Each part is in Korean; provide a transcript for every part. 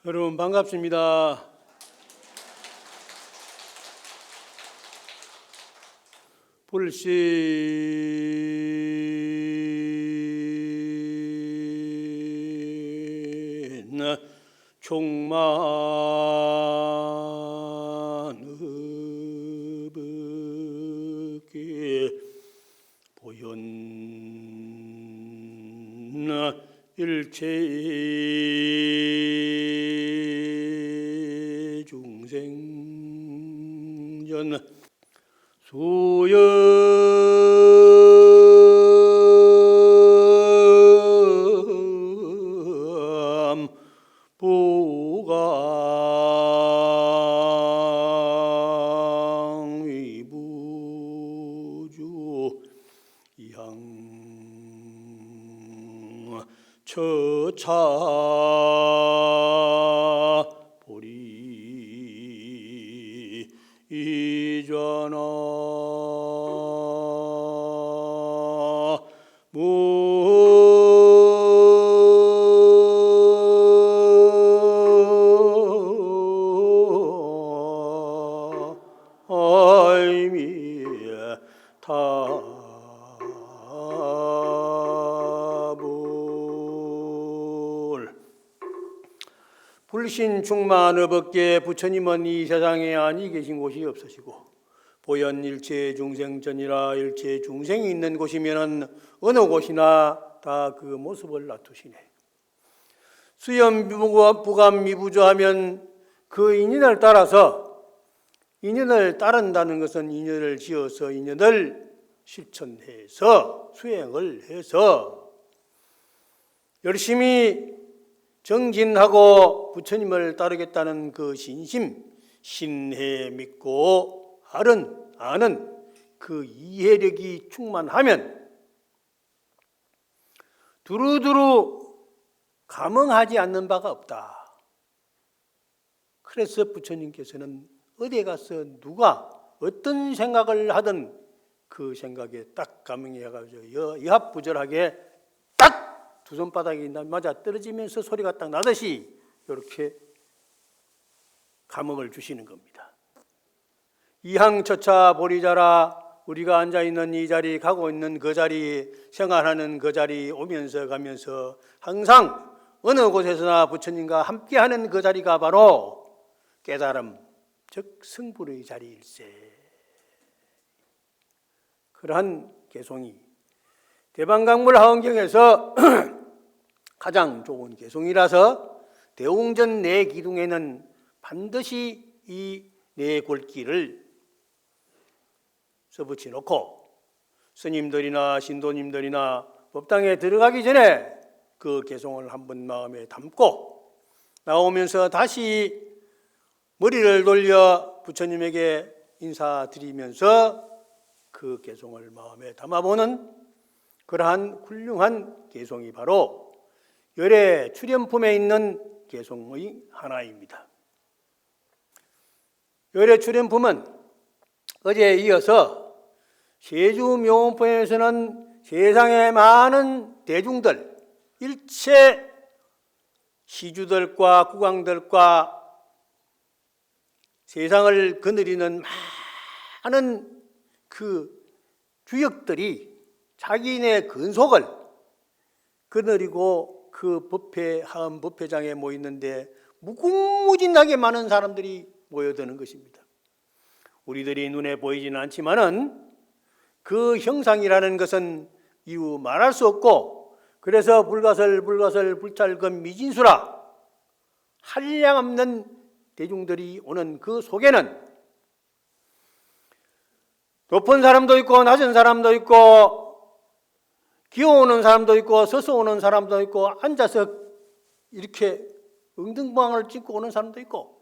여러분 반갑습니다. 불신 총만의법계 보현 일체 중생전 수염 보강 위부주 이항 처차 보리 이전하 아이미에 타불 불신충만의법계 부처님은 이 세상에 아니 계신 곳이 없으시고 보현 일체 중생전이라 일체 중생이 있는 곳이면 어느 곳이나 다 그 모습을 나타내시네. 수염 부감 미부조하면 그 인연을 따라서, 인연을 따른다는 것은 인연을 지어서 인연을 실천해서 수행을 해서 열심히 정진하고 부처님을 따르겠다는 그 신심, 신해 믿고 아는 그 이해력이 충만하면 두루두루 감흥하지 않는 바가 없다. 그래서 부처님께서는 어디에 가서 누가 어떤 생각을 하든 그 생각에 딱 감흥해가지고 여합부절하게 딱 두 손바닥이 맞아 떨어지면서 소리가 딱 나듯이 이렇게 감흥을 주시는 겁니다. 이항처차 보리자라, 우리가 앉아있는 이 자리, 가고 있는 그 자리, 생활하는 그 자리 오면서 가면서 항상 어느 곳에서나 부처님과 함께하는 그 자리가 바로 깨달음, 즉 승불의 자리일세. 그러한 개송이 대방강물 하원경에서 가장 좋은 개송이라서 대웅전 네 기둥에는 반드시 이 네 골기를 써붙여 놓고 스님들이나 신도님들이나 법당에 들어가기 전에 그 개송을 한번 마음에 담고 나오면서 다시 머리를 돌려 부처님에게 인사드리면서 그 개송을 마음에 담아보는 그러한 훌륭한 개송이 바로 열애 출연품에 있는 개송의 하나입니다. 열애 출연품은 어제에 이어서 세주묘원법에서는 세상의 많은 대중들, 일체 시주들과 국왕들과 세상을 거느리는 많은 그 주역들이 자기네 근속을 거느리고 그 법회, 하은 법회장에 모이는데 무궁무진하게 많은 사람들이 모여드는 것입니다. 우리들이 눈에 보이지는 않지만은 그 형상이라는 것은 이유 말할 수 없고, 그래서 불가설 불찰금 미진수라 한량없는 대중들이 오는 그 속에는 높은 사람도 있고 낮은 사람도 있고 기어오는 사람도 있고 서서 오는 사람도 있고 앉아서 이렇게 엉덩방을 찍고 오는 사람도 있고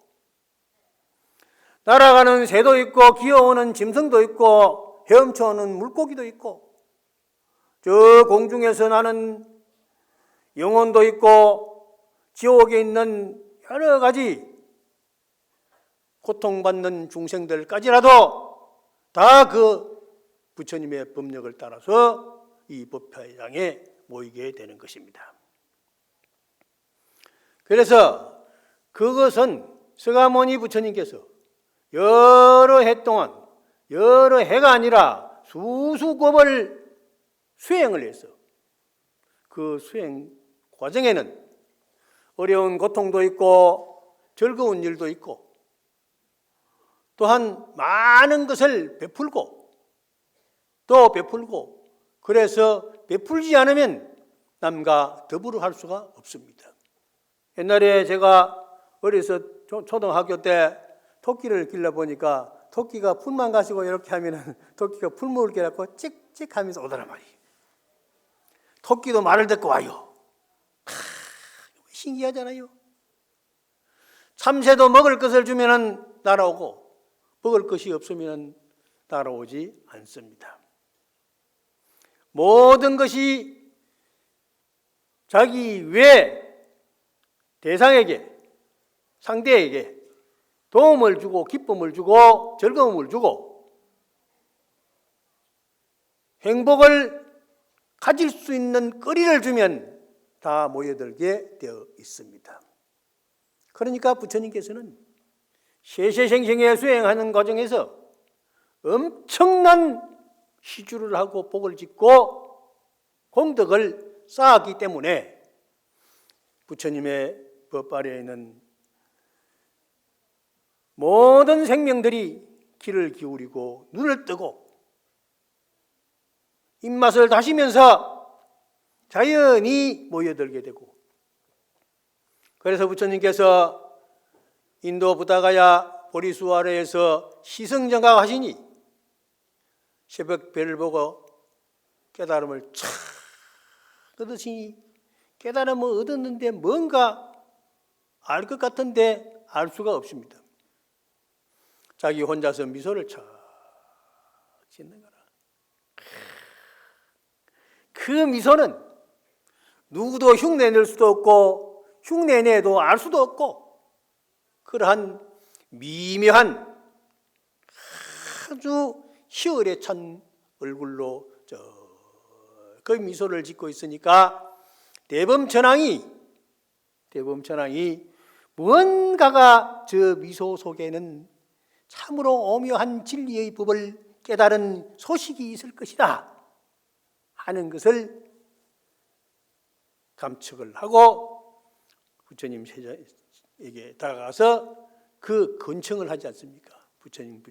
날아가는 새도 있고 기어오는 짐승도 있고 헤엄쳐오는 물고기도 있고 저 공중에서 나는 영혼도 있고 지옥에 있는 여러 가지 고통받는 중생들까지라도 다 그 부처님의 법력을 따라서 이 법회장에 모이게 되는 것입니다. 그래서 그것은 서가모니 부처님께서 여러 해 동안, 여러 해가 아니라 수수급을 수행을 해서 그 수행 과정에는 어려운 고통도 있고 즐거운 일도 있고 또한 많은 것을 베풀고 또 베풀고, 그래서 베풀지 않으면 남과 더불어 할 수가 없습니다. 옛날에 제가 어려서 초등학교 때 토끼를 길러보니까 토끼가 풀만 가지고 이렇게 하면은 토끼가 풀 먹을 게 갖고 찍찍 하면서 오더란 말이에요. 토끼도 말을 듣고 와요. 신기하잖아요. 참새도 먹을 것을 주면은 날아오고 먹을 것이 없으면 날아오지 않습니다. 모든 것이 자기 외 대상에게, 상대에게 도움을 주고 기쁨을 주고 즐거움을 주고 행복을 가질 수 있는 거리를 주면 다 모여들게 되어 있습니다. 그러니까 부처님께서는 세세생생에 수행하는 과정에서 엄청난 시주를 하고 복을 짓고功德을 쌓았기 때문에 부처님의 법발에는 모든 생명들이 귀를 기울이고 눈을 뜨고 입맛을 다시면서 자연히 모여들게 되고, 그래서 부처님께서 인도 부다가야 보리수아래에서 시승정각하시니 새벽별을 보고 깨달음을 착 얻으시니, 깨달음을 얻었는데 뭔가 알 것 같은데 알 수가 없습니다. 자기 혼자서 미소를 착 짓는 거라. 그 미소는 누구도 흉내낼 수도 없고 흉내내도 알 수도 없고, 그러한 미묘한 아주 희열에 찬 얼굴로 그 미소를 짓고 있으니까 대범천왕이 무언가가 저 미소 속에는 참으로 오묘한 진리의 법을 깨달은 소식이 있을 것이다 하는 것을 감축을 하고 부처님에게 다가가서 그 근청을 하지 않습니까? 부처님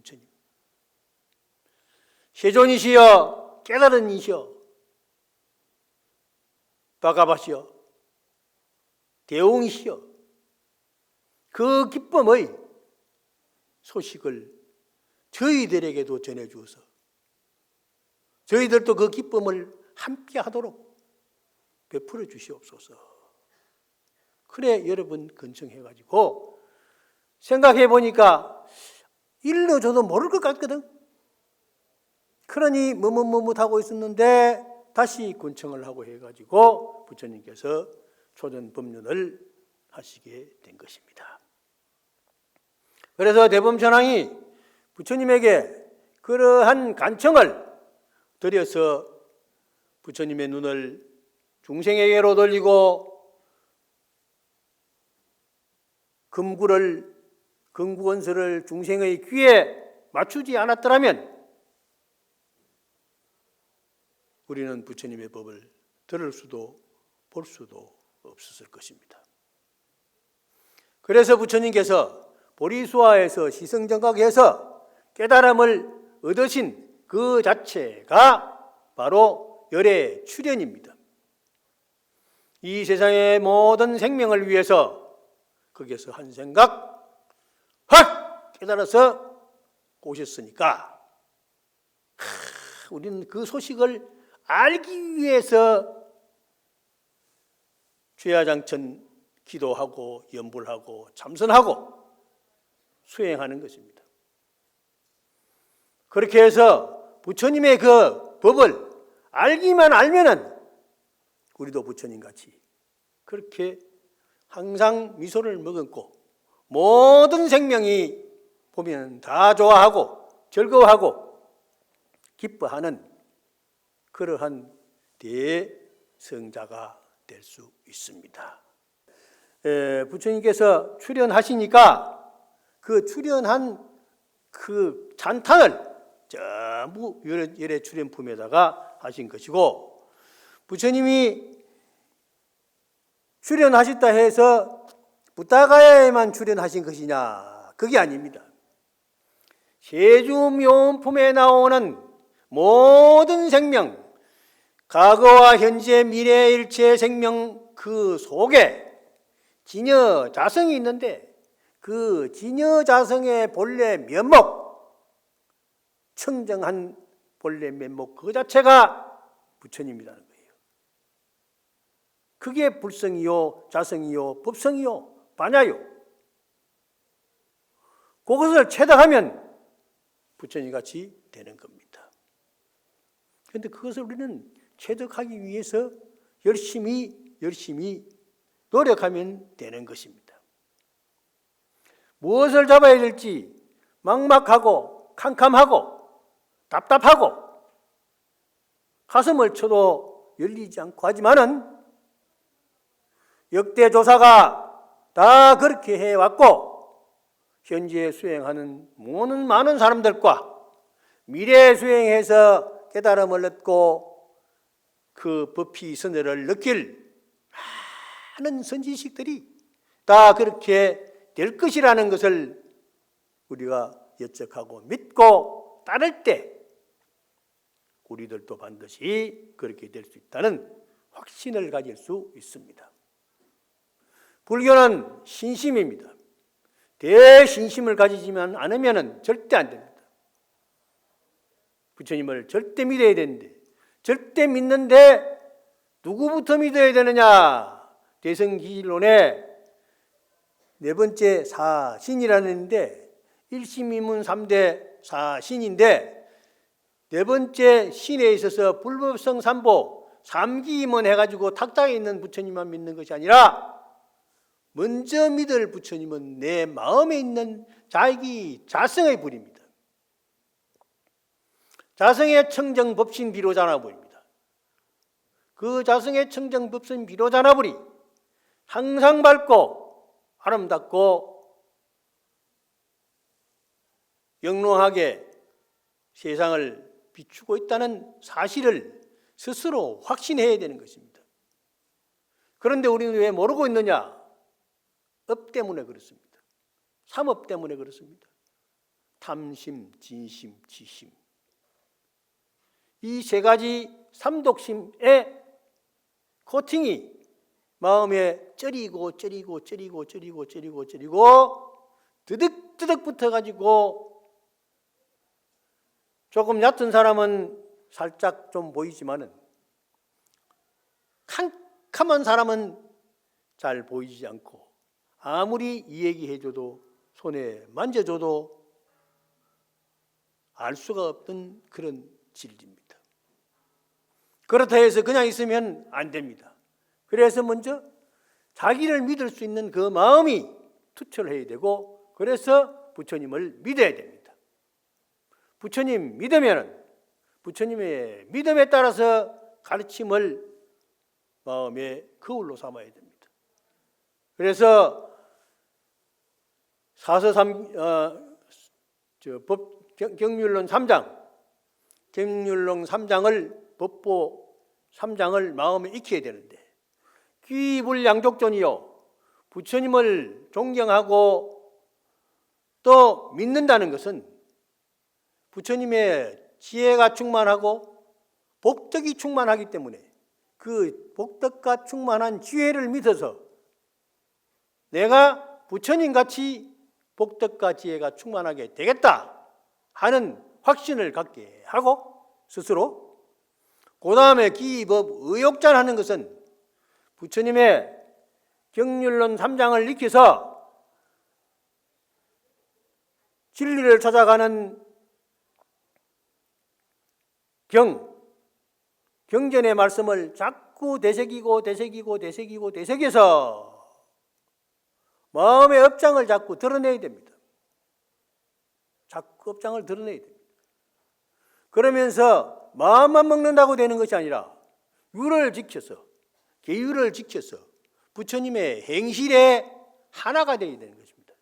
세존이시여, 깨달은 이시여, 바가바시여, 대웅이시여, 그 기쁨의 소식을 저희들에게도 전해주어서 저희들도 그 기쁨을 함께 하도록 베풀어 주시옵소서. 그래 여러분 근청해가지고 생각해 보니까 일러 줘도 모를 것 같거든. 그러니 머뭇하고 있었는데 다시 근청을 하고 해가지고 부처님께서 초전법륜을 하시게 된 것입니다. 그래서 대범천왕이 부처님에게 그러한 간청을 드려서 부처님의 눈을 중생에게로 돌리고 금구원서를 중생의 귀에 맞추지 않았더라면 우리는 부처님의 법을 들을 수도 볼 수도 없었을 것입니다. 그래서 부처님께서 보리수아에서 시승정각해서 깨달음을 얻으신 그 자체가 바로 열의 출현입니다. 이 세상의 모든 생명을 위해서 거기에서 한 생각 확 깨달아서 오셨으니까 우리는 그 소식을 알기 위해서 죄야장천 기도하고 염불하고 참선하고 수행하는 것입니다. 그렇게 해서 부처님의 그 법을 알기만 알면은 우리도 부처님같이 그렇게 항상 미소를 머금고 모든 생명이 보면 다 좋아하고 즐거워하고 기뻐하는 그러한 대성자가 될 수 있습니다. 부처님께서 출연하시니까 그 출연한 그 찬탄을 전부 열애 출연품에다가 하신 것이고, 부처님이 출연하셨다 해서 부타가야에만 출연하신 것이냐? 그게 아닙니다. 세주묘원품에 나오는 모든 생명, 과거와 현재, 미래 일체 생명 그 속에 진여자성이 있는데, 그 진여자성의 본래 면목, 청정한 본래 면목 그 자체가 부처님이라는 거예요. 그게 불성이요, 자성이요, 법성이요, 반야요. 그것을 체득하면 부처님같이 되는 겁니다. 그런데 그것을 우리는 체득하기 위해서 열심히 노력하면 되는 것입니다. 무엇을 잡아야 될지 막막하고 캄캄하고 답답하고 가슴을 쳐도 열리지 않고 하지만은 역대 조사가 다 그렇게 해왔고, 현재 수행하는 모든 많은 사람들과 미래에 수행해서 깨달음을 얻고 그 법피 선열을 느낄 많은 선지식들이 다 그렇게 될 것이라는 것을 우리가 예측하고 믿고 따를 때 우리들도 반드시 그렇게 될 수 있다는 확신을 가질 수 있습니다. 불교는 신심입니다. 대신심을 가지지만 않으면 절대 안 됩니다. 부처님을 절대 믿어야 되는데, 절대 믿는데 누구부터 믿어야 되느냐? 대승기일론의 네 번째 사신이라는데, 일심이문 3대 사신인데, 네 번째 신에 있어서 불법성 삼보, 삼기임원 해가지고 탁자에 있는 부처님만 믿는 것이 아니라 먼저 믿을 부처님은 내 마음에 있는 자기 자성의 불입니다. 자성의 청정 법신 비로자나불입니다. 그 자성의 청정 법신 비로자나불이 항상 밝고 아름답고 영롱하게 세상을 비추고 있다는 사실을 스스로 확신해야 되는 것입니다. 그런데 우리는 왜 모르고 있느냐? 업 때문에 그렇습니다. 삼업 때문에 그렇습니다. 탐심, 진심, 지심. 이 세 가지 삼독심의 코팅이 마음에 쩌리고 드득 붙어가지고, 조금 얕은 사람은 살짝 좀 보이지만은 캄캄한 사람은 잘 보이지 않고, 아무리 이 얘기해줘도 손에 만져줘도 알 수가 없던 그런 진리입니다. 그렇다 해서 그냥 있으면 안 됩니다. 그래서 먼저 자기를 믿을 수 있는 그 마음이 투철해야 되고, 그래서 부처님을 믿어야 됩니다. 부처님 믿으면 부처님의 믿음에 따라서 가르침을 마음의 거울로 삼아야 됩니다. 그래서 경률론 3장, 경률론 3장을 법보 3장을 마음에 익혀야 되는데, 귀불양족존이요, 부처님을 존경하고 또 믿는다는 것은 부처님의 지혜가 충만하고 복덕이 충만하기 때문에 그 복덕과 충만한 지혜를 믿어서 내가 부처님같이 복덕과 지혜가 충만하게 되겠다 하는 확신을 갖게 하고, 스스로 그 다음에 기법 의욕자라는 것은 부처님의 경률론 3장을 익혀서 진리를 찾아가는 경전의 말씀을 자꾸 되새기서 마음의 업장을 자꾸 드러내야 됩니다. 자꾸 업장을 드러내야 됩니다. 그러면서 마음만 먹는다고 되는 것이 아니라 유를 지켜서, 계율을 지켜서 부처님의 행실에 하나가 되어야 되는 것입니다.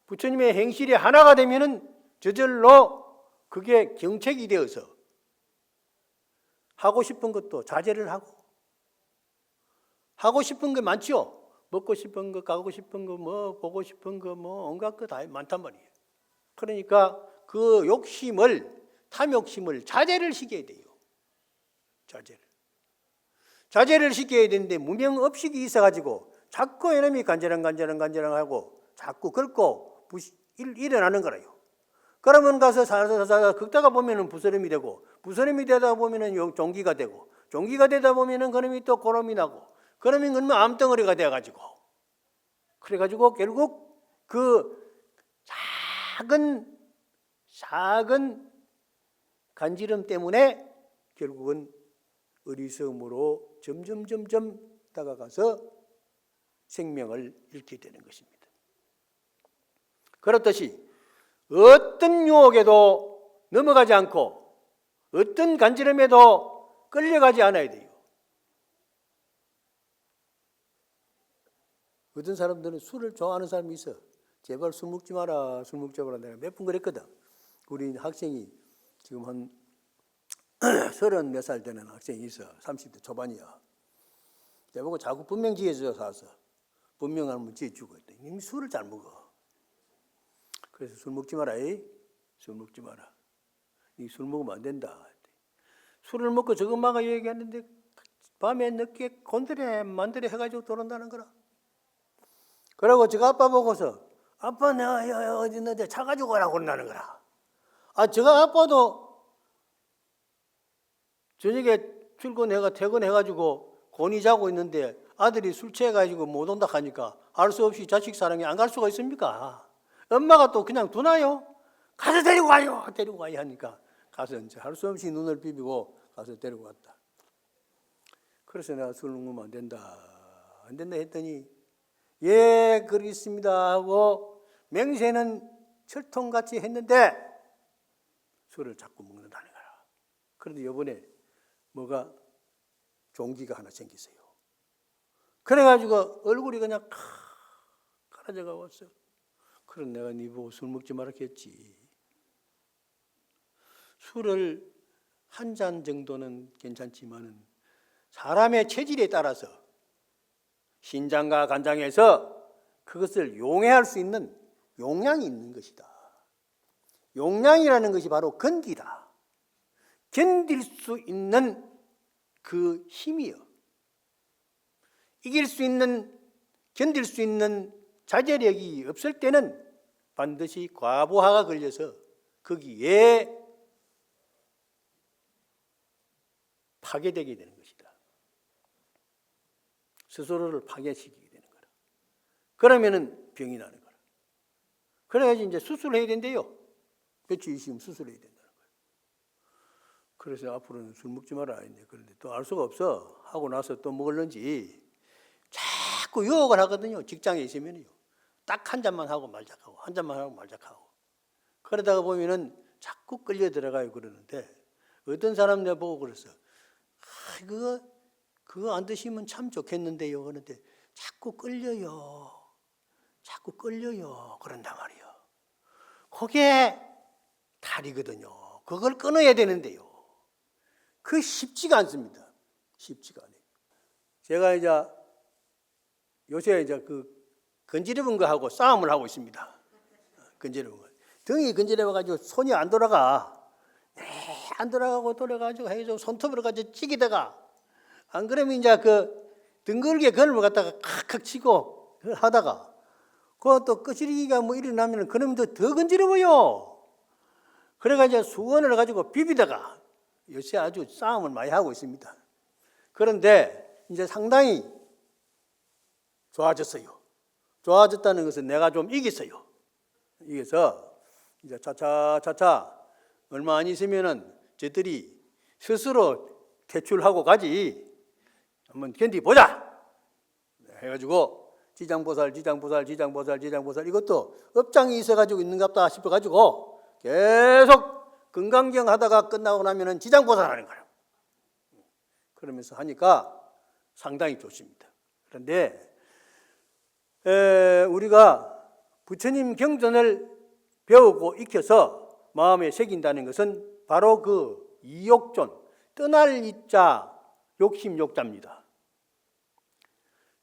부처님의 행실에 하나가 되면은 저절로 그게 경책이 되어서 하고 싶은 것도 자제를 하고 싶은 게 많죠. 먹고 싶은 거, 가고 싶은 거, 뭐 보고 싶은 거, 뭐 온갖 거 다 많단 말이에요. 그러니까 그 탐욕심을 자제를 시켜야 돼요. 자제를 시켜야 되는데 무명업식이 있어가지고 자꾸 이놈이 간절하고 자꾸 긁고 일어나는 거라요. 그러면 가서 살살 긁다가 보면은 부스럼이 되고, 부스럼이 되다 보면은 종기가 되고, 종기가 되다 보면은 그놈이 또 고름이 나고, 그놈이 그러면 암덩어리가 되어가지고, 그래가지고 결국 그 작은 간지럼 때문에 결국은 어리석음으로 점점 다가가서 생명을 잃게 되는 것입니다. 그렇듯이 어떤 유혹에도 넘어가지 않고 어떤 간지럼에도 끌려가지 않아야 돼요. 어떤 사람들은 술을 좋아하는 사람이 있어. 제발 술 먹지 마라, 술 먹지 마라. 내가 몇 번 그랬거든. 우리 학생이 지금 한 30 몇 살 되는 학생이 있어. 30대 초반이야. 내보고 자꾸 분명 지어줘 사서 분명하면 지어주고 있대. 이미 술을 잘 먹어. 그래서 술 먹지 마라. 술 먹지 마라. 이 술 먹으면 안 된다. 술을 먹고 저것마가 얘기하는데 밤에 늦게 곤드레 만드레 해가지고 들어온다는 거라. 그러고 저가 아빠 보고서 아빠 내가 어디 있는데 차 가지고 오라고 그런다는 거라. 저가 아빠도 저녁에 퇴근해가지고 곤히 자고 있는데 아들이 술 취해가지고 못 온다 하니까 알 수 없이 자식 사랑에 안 갈 수가 있습니까? 엄마가 또 그냥 두나요? 가서 데리고 가요 하니까 가서 이제 할 수 없이 눈을 비비고 가서 데리고 갔다. 그래서 내가 술 먹으면 안 된다 했더니 예 그러겠습니다 하고 맹세는 철통같이 했는데 술을 자꾸 먹는다는 거라. 그런데 이번에 뭐가 종기가 하나 생겼어요. 그래가지고 얼굴이 그냥 가라져가 왔어. 그럼 내가 네 보고 술 먹지 말았겠지. 술을 한 잔 정도는 괜찮지만은 사람의 체질에 따라서 신장과 간장에서 그것을 용해할 수 있는 용량이 있는 것이다. 용량이라는 것이 바로 건기다. 견딜 수 있는 그 힘이요. 견딜 수 있는 자제력이 없을 때는 반드시 과부하가 걸려서 거기에 파괴되게 되는 것이다. 스스로를 파괴시키게 되는 거라. 그러면은 병이 나는 거라. 그래야지 이제 수술을 해야 된대요. 며칠 있으면 수술해야 된다는 거예요. 그래서 앞으로는 술 먹지 마라 했는데 그런데 또 알 수가 없어. 하고 나서 또 먹을런지 자꾸 유혹을 하거든요. 직장에 있으면요. 딱 한 잔만 하고 말작하고 한 잔만 하고 말작하고 그러다가 보면은 자꾸 끌려 들어가요. 그러는데 어떤 사람 내가 보고 그랬어. 그거 안 드시면 참 좋겠는데요. 그런데 자꾸 끌려요. 그런단 말이에요. 그게 탈이거든요. 그걸 끊어야 되는데요. 그 쉽지가 않습니다. 쉽지가 않아요. 제가 이제 요새 그 건지러운 거 하고 싸움을 하고 있습니다. 건지러운 거. 등이 건지러워가지고 손이 안 돌아가. 안 돌아가고 해서 손톱으로 가지고 찌기다가 안 그러면 이제 그 등글게 그걸 갖다가 칵칵 치고 하다가 그것도 끄시리기가 뭐 일어나면 그러면 더 건지러워요. 그래가지고 수건을 가지고 비비다가 요새 아주 싸움을 많이 하고 있습니다. 그런데 이제 상당히 좋아졌어요. 좋아졌다는 것은 내가 좀 이겼어요. 이겨서 이제 차차 얼마 안 있으면은 저들이 스스로 퇴출하고 가지. 한번 견디보자. 해가지고 지장보살 이것도 업장이 있어가지고 있는갑다 싶어가지고 계속 건강경 하다가 끝나고 나면은 지장보살 하는 거예요. 그러면서 하니까 상당히 좋습니다. 그런데 우리가 부처님 경전을 배우고 익혀서 마음에 새긴다는 것은 바로 그 이욕존, 떠날 이자, 욕심 욕자입니다.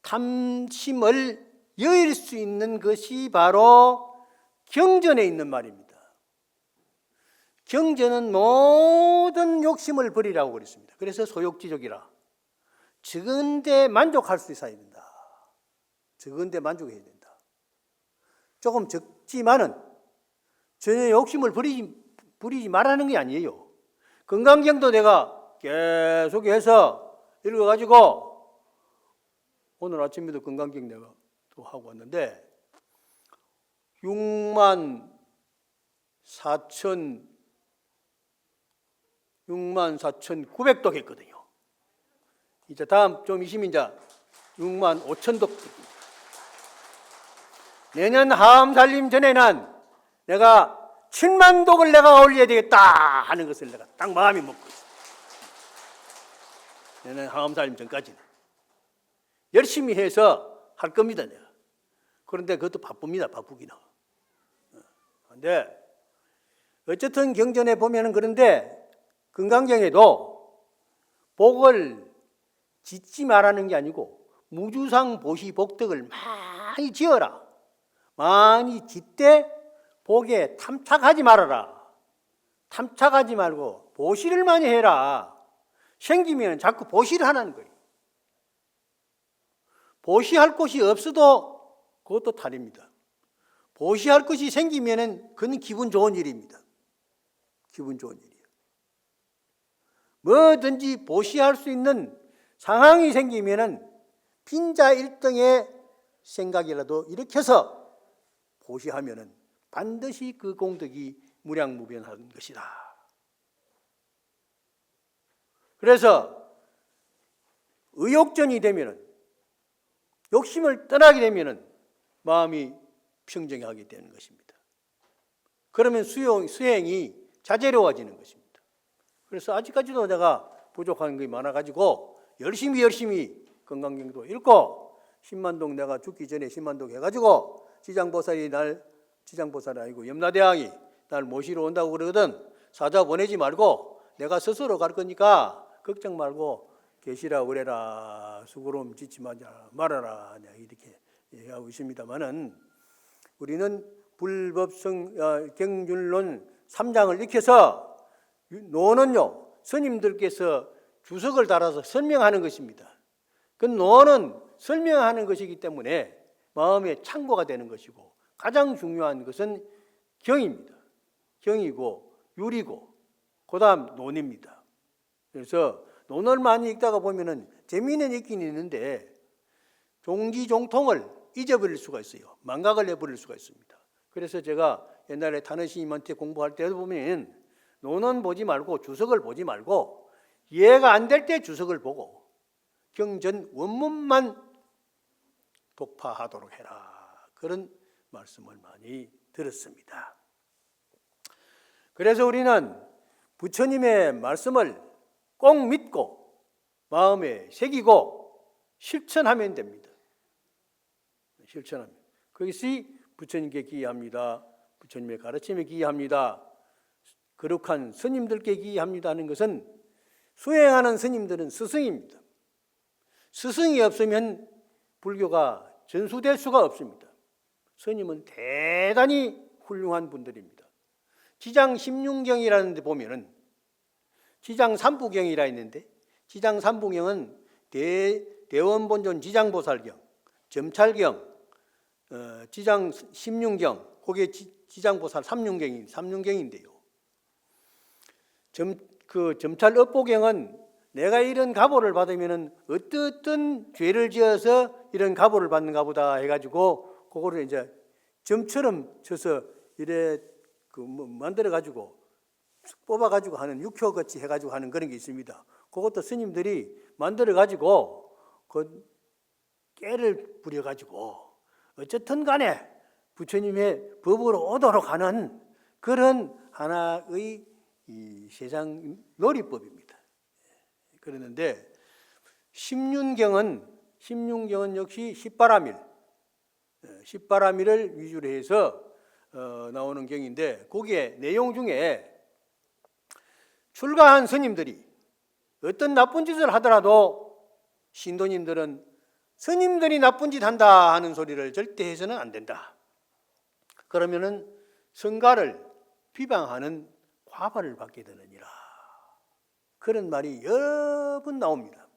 탐심을 여일 수 있는 것이 바로 경전에 있는 말입니다. 경전은 모든 욕심을 버리라고 그랬습니다. 그래서 소욕지족이라. 적은 데 만족할 수 있어야 된다. 적은 데 만족해야 된다. 조금 적지만은 전혀 욕심을 부리지 말라는 게 아니에요. 건강경도 내가 계속해서 읽어가지고 오늘 아침에도 건강경 내가 또 하고 왔는데 64,900독 했거든요. 이제 다음 좀 있으면 이제 65,000독. 내년 하암살림 전에는 내가 7만 독을 내가 올려야 되겠다 하는 것을 내가 딱 마음이 먹고 있어요. 내년 하암살림 전까지는 열심히 해서 할 겁니다, 내가. 그런데 그것도 바쁩니다, 바쁘기는. 그런데 어쨌든 경전에 보면은 그런데 건강경에도 복을 짓지 말라는 게 아니고 무주상 보시 복덕을 많이 지어라. 많이 짓되 복에 탐착하지 말아라. 탐착하지 말고 보시를 많이 해라. 생기면 자꾸 보시를 하라는 거예요. 보시할 곳이 없어도 그것도 탈입니다. 보시할 것이 생기면은 그건 기분 좋은 일입니다. 기분 좋은 일이에요. 뭐든지 보시할 수 있는 상황이 생기면은 빈자 일등의 생각이라도 일으켜서 보시하면은 반드시 그 공덕이 무량무변한 것이다. 그래서 의욕전이 되면은 욕심을 떠나게 되면은 마음이 평정하게 되는 것입니다. 그러면 수행이 자제로워지는 것입니다. 그래서 아직까지도 내가 부족한 것이 많아가지고 열심히 건강경도 읽고 10만동 내가 죽기 전에 10만동 해가지고 지장보살이 지장보살이 아니고 염라대왕이 날 모시러 온다고 그러거든. 사자 보내지 말고 내가 스스로 갈 거니까 걱정 말고 계시라 그래라. 수고로움 짓지 말아라. 이렇게 얘기하고 있습니다만은 우리는 불법성 경륜론 3장을 익혀서 노는요 스님들께서 주석을 달아서 설명하는 것입니다. 그 노는 설명하는 것이기 때문에 마음의 참고가 되는 것이고 가장 중요한 것은 경입니다. 경이고 유리고 그다음 논입니다. 그래서 논을 많이 읽다가 보면은 재미는 있긴 있는데 종지종통을 잊어버릴 수가 있어요. 망각을 해버릴 수가 있습니다. 그래서 제가 옛날에 타너스님한테 공부할 때도 보면 논은 보지 말고 주석을 보지 말고 이해가 안 될 때 주석을 보고 경전 원문만 독파하도록 해라. 그런 말씀을 많이 들었습니다. 그래서 우리는 부처님의 말씀을 꼭 믿고 마음에 새기고 실천하면 됩니다. 실천하면. 그것이 부처님께 기이합니다. 부처님의 가르침에 기이합니다. 거룩한 스님들께 기이합니다 하는 것은 수행하는 스님들은 스승입니다. 스승이 없으면 불교가 전수될 수가 없습니다. 스님은 대단히 훌륭한 분들입니다. 지장 16경이라는 데 보면은 지장 3부경이라 있는데 지장 3부경은 대원본존 지장보살경, 점찰경, 지장 16경, 그게 지장보살 3륜경인데요. 점찰업보경은 내가 이런 가보를 받으면은 어떤 죄를 지어서 이런 가보를 받는가 보다 해가지고 그거를 이제 점처럼 쳐서 이래 만들어 가지고 뽑아 가지고 하는 육효같이 해가지고 하는 그런 게 있습니다. 그것도 스님들이 만들어 가지고 그 깨를 부려 가지고 어쨌든 간에 부처님의 법으로 오도록 하는 그런 하나의 이 세상 놀이법입니다. 그러는데 십륜경은 역시 십바라밀, 십바라밀을 위주로 해서 나오는 경인데 거기에 내용 중에 출가한 스님들이 어떤 나쁜 짓을 하더라도 신도님들은 스님들이 나쁜 짓 한다 하는 소리를 절대 해서는 안 된다. 그러면은 성가를 비방하는 과발을 받게 되느니라. 그런 말이 여러 번 나옵니다.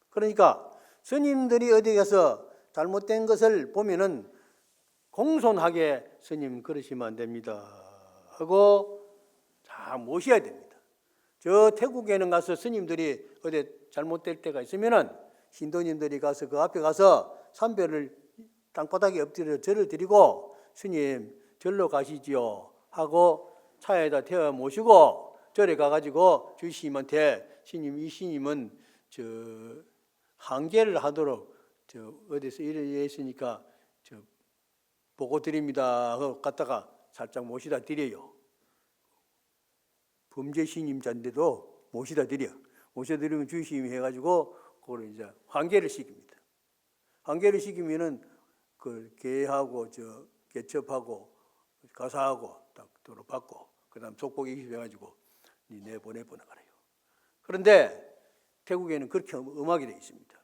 그러니까 스님들이 어디 가서 잘못된 것을 보면은 공손하게 스님 그러시면 안 됩니다 하고 다 모셔야 됩니다. 저 태국에는 가서 스님들이 어디 잘못될 때가 있으면은 신도님들이 가서 그 앞에 가서 삼배를 땅바닥에 엎드려 절을 드리고 스님 절로 가시지요 하고 차에다 태워 모시고 절에 가가지고 주시님한테 이 스님은 저 항계를 하도록 저 어디서 이래 있으니까 저 보고 드립니다 하고 갔다가 살짝 모시다 드려요. 범죄 신임자인데도 모시다 드리면 주시님이 해가지고 그걸 이제 항계를 시킵니다. 항계를 시키면은 그 개하고 저 개첩하고 가사하고 딱 도로 받고 그다음 속복 익힙해가지고 내보내보나 그래요. 그런데 태국에는 그렇게 엄하게 돼 있습니다.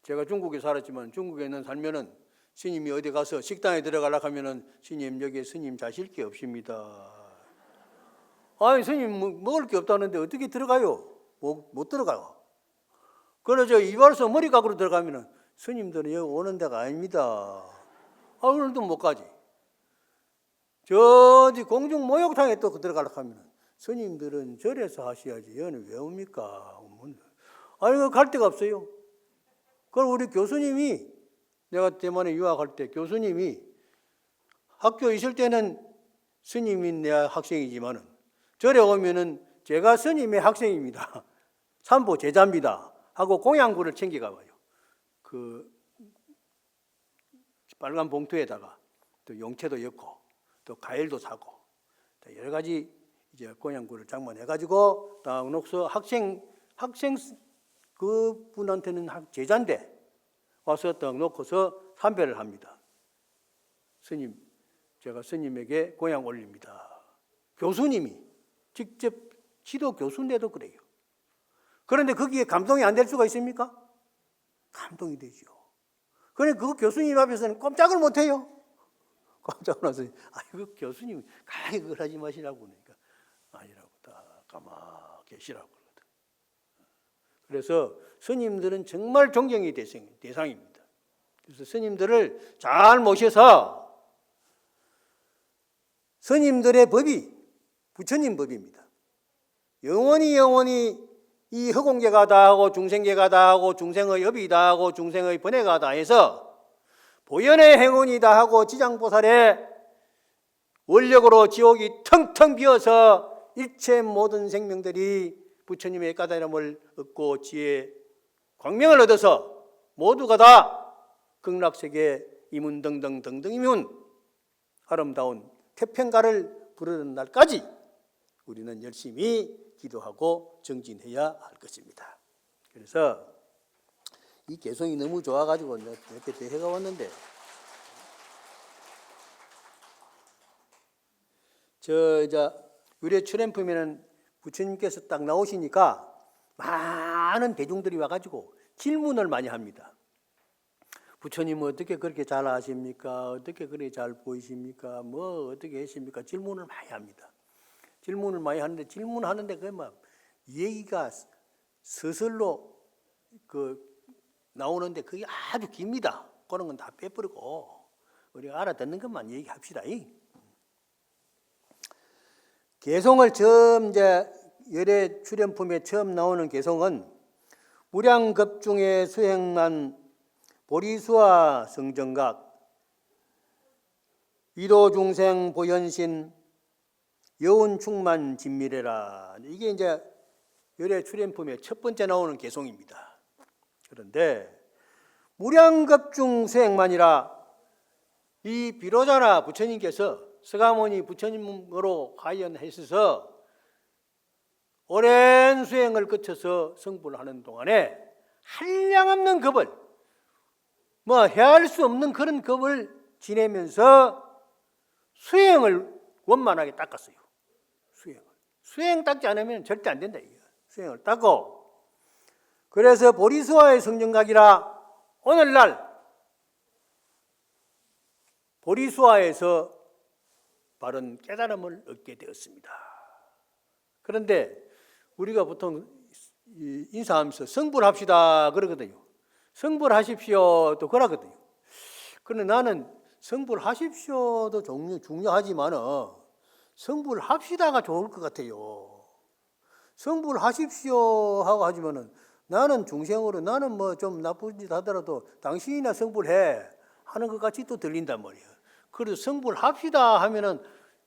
제가 중국에 살았지만 중국에는 살면은 스님이 어디 가서 식당에 들어가려고 하면은 스님 여기 스님 자실 게 없습니다. 아니 스님 먹을 게 없다는데 어떻게 들어가요? 못 들어가요. 그래서 이발소 머리각으로 들어가면은 스님들은 여기 오는 데가 아닙니다. 오늘도 못 가지. 저기 공중 목욕탕에 또 들어가려고 하면은 스님들은 절에서 하셔야지 여기는 왜 옵니까? 아니 갈 데가 없어요. 그럼 우리 교수님이 내가 대만에 유학할 때 교수님이 학교 있을 때는 스님이 내 학생이지만은 절에 오면은 제가 스님의 학생입니다. 삼보 제자입니다. 하고 공양구를 챙겨가 봐요. 그 빨간 봉투에다가 또 용채도 엮고 또 과일도 사고 여러 가지 이제 공양구를 장만해가지고 딱 놓고서 학생 그분한테는 제자인데 와서 딱 놓고서 삼배를 합니다. 스님, 제가 스님에게 공양 올립니다. 교수님이 직접 지도 교수인데도 그래요. 그런데 거기에 감동이 안 될 수가 있습니까? 감동이 되죠. 그런데 그 교수님 앞에서는 꼼짝을 못 해요. 깜짝 놀라서 그 교수님 가만히 그걸 하지 마시라고 그러니까 아니라고 다 가만히 계시라고 그러거든. 그래서 스님들은 정말 존경의 대상입니다. 그래서 스님들을 잘 모셔서 스님들의 법이 부처님 법입니다. 영원히 이 허공계가 다 하고 중생계가 다 하고 중생의 업이 다 하고 중생의 번뇌가 다 해서 보현의 행운이 다 하고 지장보살의 원력으로 지옥이 텅텅 비어서 일체 모든 생명들이 부처님의 까다로움을 얻고 지혜 광명을 얻어서 모두가 다 극락세계 이문 아름다운 태평가를 부르는 날까지 우리는 열심히 기도하고 정진해야 할 것입니다. 그래서 이 개성이 너무 좋아가지고 이렇게 대회가 왔는데 이제 유래 출연품에는 부처님께서 딱 나오시니까 많은 대중들이 와가지고 질문을 많이 합니다. 부처님은 어떻게 그렇게 잘 아십니까? 어떻게 그렇게 잘 보이십니까? 뭐 어떻게 하십니까? 질문을 많이 합니다. 질문을 많이 하는데 질문하는데 그 막 얘기가 서슬로 나오는데 그게 아주 깁니다. 그런 건 다 빼버리고 우리가 알아듣는 것만 얘기합시다. 개성을 처음 이제 열애 출연품에 처음 나오는 개성은 무량겁중에 수행한 보리수와 성정각 위도중생 보현신 여운충만 진미래라. 이게 이제 열애 출연품의 첫 번째 나오는 개성입니다. 그런데 무량겁중 수행만이라 이 비로자나 부처님께서 서가모니 부처님으로 하연하셔서 오랜 수행을 거쳐서 성불하는 동안에 한량없는 겁을, 헤아릴 수 없는 그런 겁을 지내면서 수행을 원만하게 닦았어요. 수행 닦지 않으면 절대 안 된다. 수행을 닦고, 그래서 보리수와의 성정각이라 오늘날 보리수와에서 바른 깨달음을 얻게 되었습니다. 그런데 우리가 보통 인사하면서 성불합시다 그러거든요. 성불하십시오도 그러거든요. 그런데 나는 성불하십시오도 중요하지만 성불합시다가 좋을 것 같아요. 성불하십시오 하고 하지만은 나는 중생으로 나는 좀 나쁜 짓 하더라도 당신이나 성불해 하는 것 같이 또 들린단 말이에요. 그래서 성불합시다 하면은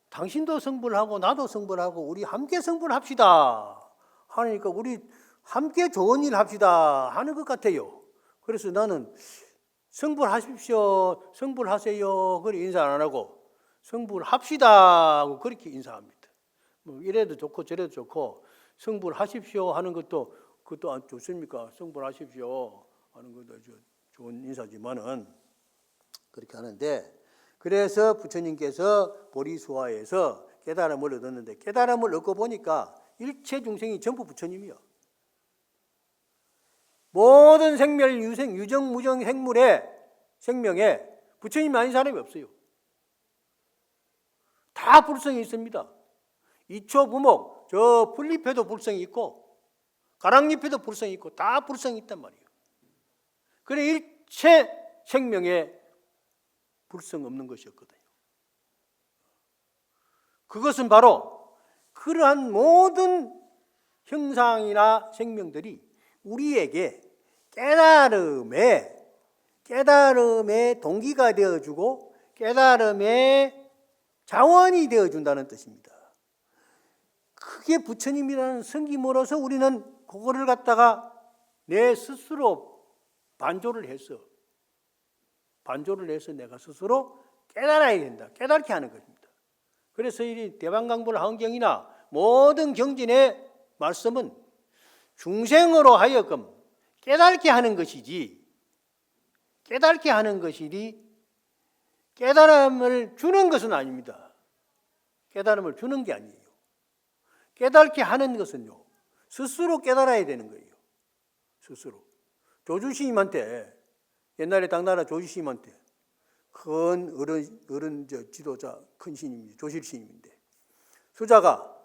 당신도 성불하고 나도 성불하고 우리 함께 성불합시다 하니까 우리 함께 좋은 일 합시다 하는 것 같아요. 그래서 나는 성불하십시오, 성불하세요 그렇게 인사 안 하고 성불합시다 하고 그렇게 인사합니다. 이래도 좋고 저래도 좋고 성불하십시오 하는 것도 그것도 안 좋습니까? 성불하십시오 하는 것도 좋은 인사지만은 그렇게 하는데, 그래서 부처님께서 보리수화에서 깨달음을 얻었는데, 깨달음을 얻고 보니까 일체 중생이 전부 부처님이요. 모든 생멸 유생 유정 무정 생물의 생명에 부처님이 아닌 사람이 없어요. 다 불성이 있습니다. 이초부목, 저 풀잎에도 불성이 있고 가랑잎에도 불성이 있고 다 불성이 있단 말이에요. 그래 일체 생명에 불성 없는 것이었거든요. 그것은 바로 그러한 모든 형상이나 생명들이 우리에게 깨달음의 동기가 되어주고 깨달음의 자원이 되어준다는 뜻입니다. 그게 부처님이라는 성김으로서 우리는 그거를 갖다가 내 스스로 반조를 해서 내가 스스로 깨달아야 된다. 깨닫게 하는 것입니다. 그래서 이 대방강불 하은경이나 모든 경진의 말씀은 중생으로 하여금 깨닫게 하는 것이지, 깨달음을 주는 것은 아닙니다. 깨달음을 주는 게 아니에요. 깨닫게 하는 것은요, 스스로 깨달아야 되는 거예요. 스스로. 조주스님한테, 옛날에 당나라 조주스님한테 큰 어른 지도자 큰 스님입니다. 조실스님인데 수자가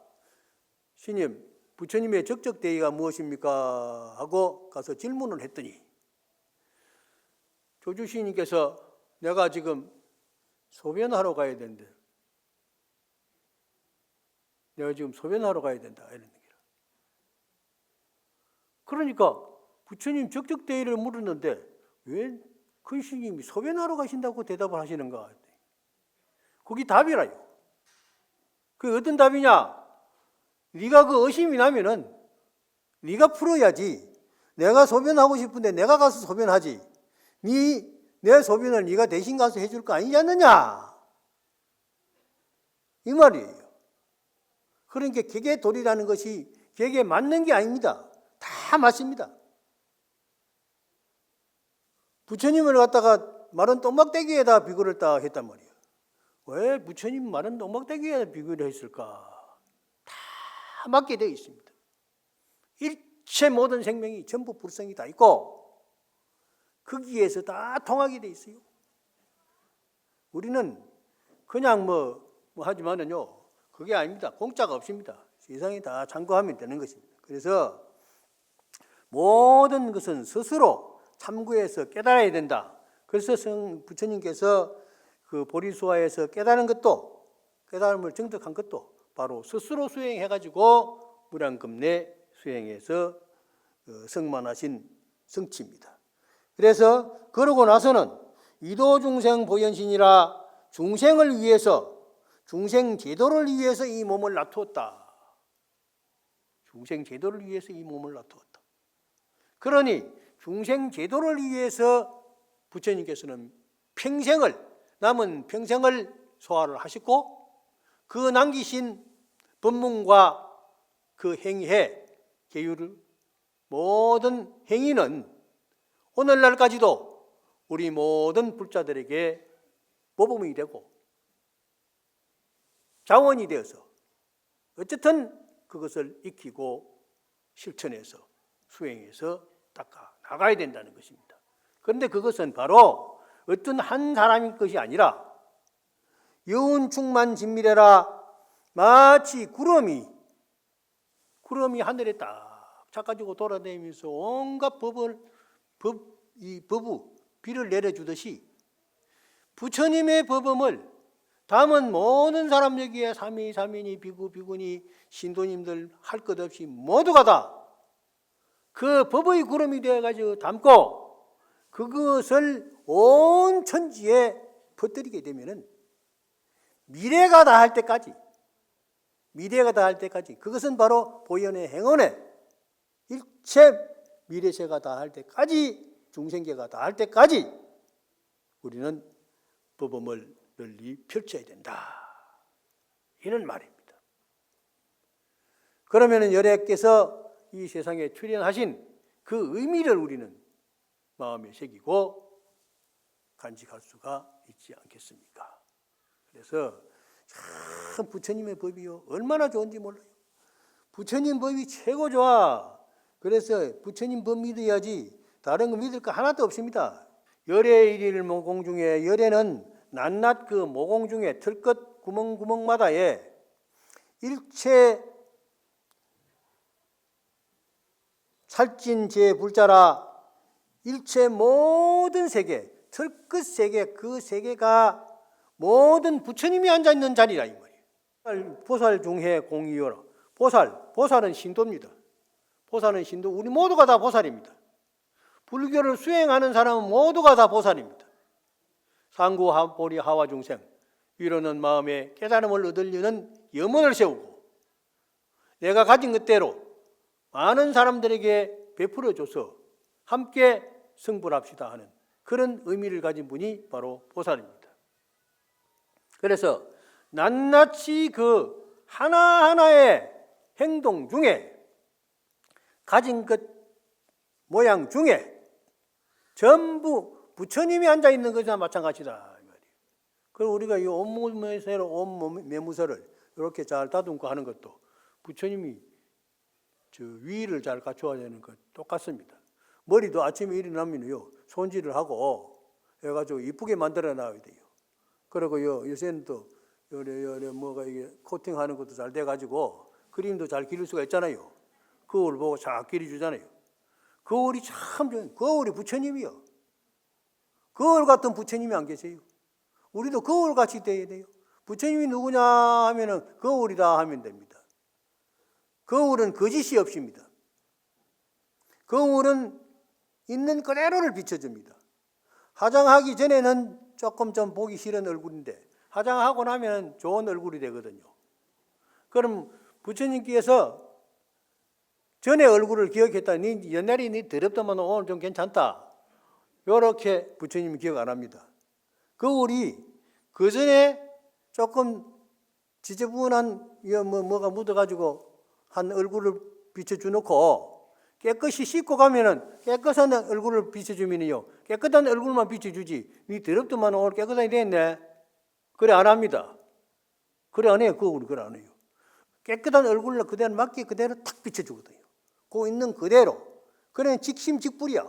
스님, 부처님의 적적대의가 무엇입니까? 하고 가서 질문을 했더니 조주스님께서 내가 지금 소변하러 가야 되는데 이런 얘기를. 그러니까 부처님 적적대의를 물었는데 왜 큰 스님이 소변하러 가신다고 대답을 하시는가? 거기 답이라요. 그게 어떤 답이냐? 네가 그 의심이 나면은 네가 풀어야지. 내가 소변하고 싶은데 내가 가서 소변하지. 내 소변을 네가 대신 가서 해줄 거 아니지 않느냐? 이 말이에요. 그러니까 객의 도리라는 것이 객에 맞는 게 아닙니다. 다 맞습니다. 부처님을 갖다가 마른 똥막대기에다 비교를 딱 했단 말이에요. 왜 부처님 마른 똥막대기에다 비교를 했을까? 다 맞게 되어 있습니다. 일체 모든 생명이 전부 불성이 다 있고 거기에서 다 통하게 되어 있어요. 우리는 그냥 하지만은요, 그게 아닙니다. 공짜가 없습니다. 세상에 다 참고하면 되는 것입니다. 그래서 모든 것은 스스로 참고해서 깨달아야 된다. 그래서 부처님께서 그 보리수화에서 깨달음을 정득한 것도 바로 스스로 수행해가지고 무량겁내 수행해서 성만하신 성취입니다. 그래서 그러고 나서는 이도중생 보현신이라 중생을 위해서, 중생 제도를 위해서 이 몸을 놔두었다. 그러니 중생 제도를 위해서 부처님께서는 남은 평생을 소화를 하셨고 그 남기신 법문과 그 행해 계율을 모든 행위는 오늘날까지도 우리 모든 불자들에게 모범이 되고 자원이 되어서 어쨌든 그것을 익히고 실천해서 수행해서 닦아 나가야 된다는 것입니다. 그런데 그것은 바로 어떤 한 사람인 것이 아니라 여운충만 진미래라, 마치 구름이 하늘에 딱 차가지고 돌아다니면서 온갖 비를 내려주듯이 부처님의 법음을 담은 모든 사람 여기에 삼위삼인이 비구 비구니 신도님들 할 것 없이 모두가 다 그 법의 구름이 되어가지고 담고 그것을 온 천지에 퍼뜨리게 되면은 미래가 다 할 때까지 그것은 바로 보현의 행원의 일체 미래세가 다 할 때까지 중생계가 다 할 때까지 우리는 법음을 널리 펼쳐야 된다, 이런 말입니다. 그러면 열애께서 이 세상에 출현하신 그 의미를 우리는 마음에 새기고 간직할 수가 있지 않겠습니까? 그래서 참 부처님의 법이요 얼마나 좋은지 몰라요. 부처님 법이 최고 좋아. 그래서 부처님 법 믿어야지 다른 거 믿을 거 하나도 없습니다. 열의 일일 모공 중에 열애는 낱낱 그 모공 중에 털끝 구멍구멍마다에 일체 살찐 제 불자라 일체 모든 세계, 털끝 세계, 그 세계가 모든 부처님이 앉아있는 자리라 이 말이에요. 보살 중해 공이여라. 보살은 신도입니다. 보살은 신도, 우리 모두가 다 보살입니다. 불교를 수행하는 사람은 모두가 다 보살입니다. 상구하보리 하와 중생, 위로는 마음에 깨달음을 얻으려는 염원을 세우고 내가 가진 것대로 많은 사람들에게 베풀어줘서 함께 성불합시다 하는 그런 의미를 가진 분이 바로 보살입니다. 그래서 낱낱이 그 하나하나의 행동 중에 가진 것 모양 중에 전부 부처님이 앉아있는 것이나 마찬가지다. 그리고 우리가 이 온매무새를 이렇게 잘 다듬고 하는 것도 부처님이 저 위를 잘 갖춰야 되는 것 똑같습니다. 머리도 아침에 일어나면요 손질을 하고 해가지고 이쁘게 만들어 놔야 돼요. 그리고 요새는 또 뭐가 이게 코팅하는 것도 잘 돼가지고 그림도 잘 기를 수가 있잖아요. 거울 보고 잘 기려주잖아요. 거울이 참 좋아요. 거울이 부처님이요. 거울 같은 부처님이 안 계세요. 우리도 거울같이 돼야 돼요. 부처님이 누구냐 하면은 거울이다 하면 됩니다. 거울은 거짓이 없습니다. 거울은 있는 그대로를 비춰줍니다. 화장하기 전에는 조금 좀 보기 싫은 얼굴인데 화장하고 나면 좋은 얼굴이 되거든요. 그럼 부처님께서 전에 얼굴을 기억했다. 니 옛날에 니 더럽다만 오늘 좀 괜찮다. 이렇게 부처님이 기억 안 합니다. 거울이 그 전에 조금 지저분한 뭐가 묻어가지고 한 얼굴을 비춰주놓고 깨끗이 씻고 가면은 깨끗한 얼굴을 비춰주면요 깨끗한 얼굴만 비춰주지 니 더럽더만 오늘 깨끗하게 됐네 그래 안 합니다. 그래 안 해요. 거울이 그래 안 해요. 깨끗한 얼굴로 그대로 맞게 그대로 탁 비춰주거든요. 그 있는 그대로. 그래 직심직불이야.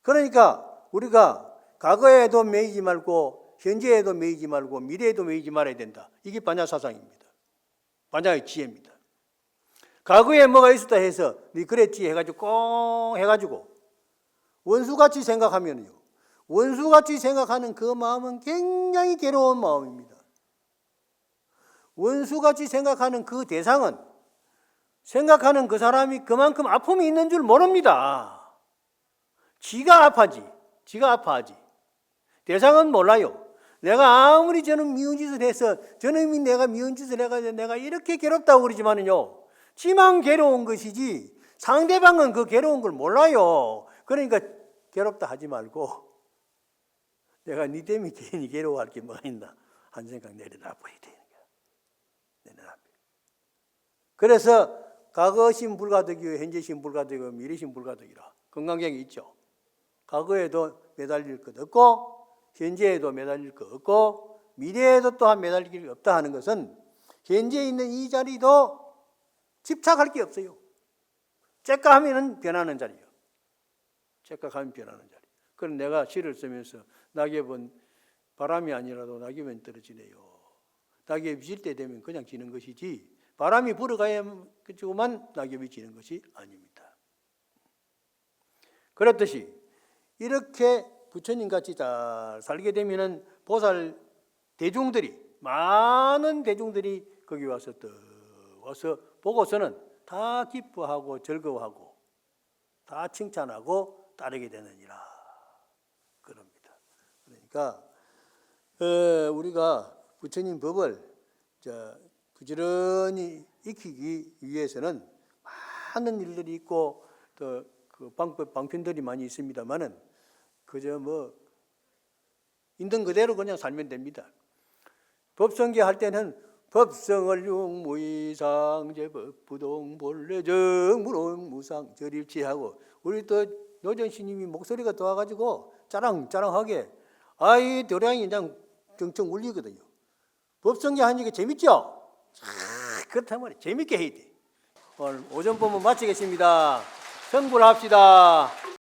그러니까 우리가 과거에도 매이지 말고 현재에도 매이지 말고 미래에도 매이지 말아야 된다. 이게 반야 사상입니다. 반야의 지혜입니다. 과거에 뭐가 있었다 해서 네 그랬지 해가지고 꽁 해가지고 원수같이 생각하면요 원수같이 생각하는 그 마음은 굉장히 괴로운 마음입니다. 원수같이 생각하는 그 대상은 생각하는 그 사람이 그만큼 아픔이 있는 줄 모릅니다. 지가 아파하지. 대상은 몰라요. 내가 아무리 저는 미운 짓을 해서 저놈이 내가 미운 짓을 해가지고 내가 이렇게 괴롭다고 그러지만은요 지만 괴로운 것이지 상대방은 그 괴로운 걸 몰라요. 그러니까 괴롭다 하지 말고 내가 네 때문에 괜히 괴로워할 게 뭐가 있나 한 생각 내려놔 봐야 되는 거야. 내려놔. 그래서 과거신 불가득이요, 현재신 불가득이요, 미래신 불가득이라. 건강경이 있죠. 과거에도 매달릴 것 없고 현재에도 매달릴 것 없고 미래에도 또한 매달릴 게 없다 하는 것은 현재에 있는 이 자리도 집착할 게 없어요. 째까하면 변하는 자리요. 째까하면 변하는 자리. 그럼 내가 시를 쓰면서 낙엽은 바람이 아니라도 낙엽은 떨어지네요. 낙엽이 질 때 되면 그냥 지는 것이지 바람이 불어가야지만 낙엽이 지는 것이 아닙니다. 그렇듯이 이렇게 부처님같이 잘 살게 되면은 보살 대중들이 많은 대중들이 거기 와서 보고서는 다 기뻐하고 즐거워하고 다 칭찬하고 따르게 되느니라 그럽니다. 그러니까 우리가 부처님 법을 부지런히 익히기 위해서는 많은 일들이 있고 또 그 방편들이 많이 있습니다만은 그저 있는 그대로 그냥 살면 됩니다. 법성계 할 때는 법성을 용무이상 제법부동 본래정 무롱무상 절일치하고 우리 또 노정 스님이 목소리가 좋아가지고 짜랑짜랑하게 아이 도량이 그냥 경청 울리거든요. 법성계 하니까 재밌죠? 그렇단 말이에요. 재밌게 해야 돼. 오늘 오전 법문 마치겠습니다. 성불합시다.